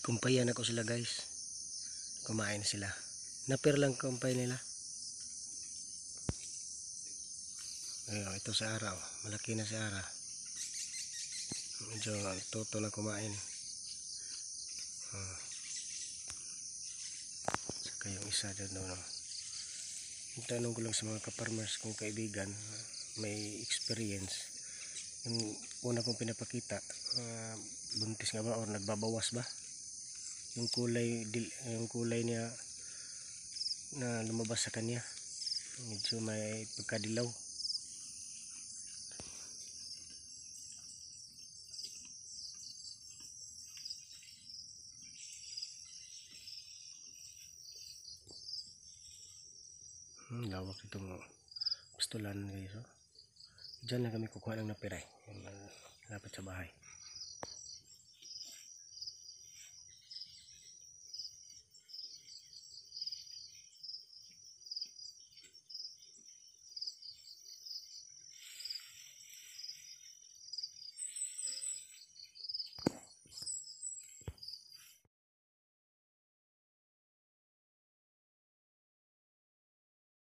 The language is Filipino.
Kumpayan ako sila guys. Kumain sila. Napir lang kumpay nila. Ayun, ito sa araw. Malaki na si Ara. Medyo toto na kumain. Saka yung isa dyan no. Tanong ko lang sa mga ka-farmers kung kaibigan may experience. Yung una kong pinapakita, buntis nga ba or nagbabawas ba? Yung kulay niya na lumabas sa kanya. Medyo may pagkadilaw. Lawak itong pastulan guys. Diyan lang kami kukuha ng napiray. Lapit sa bahay.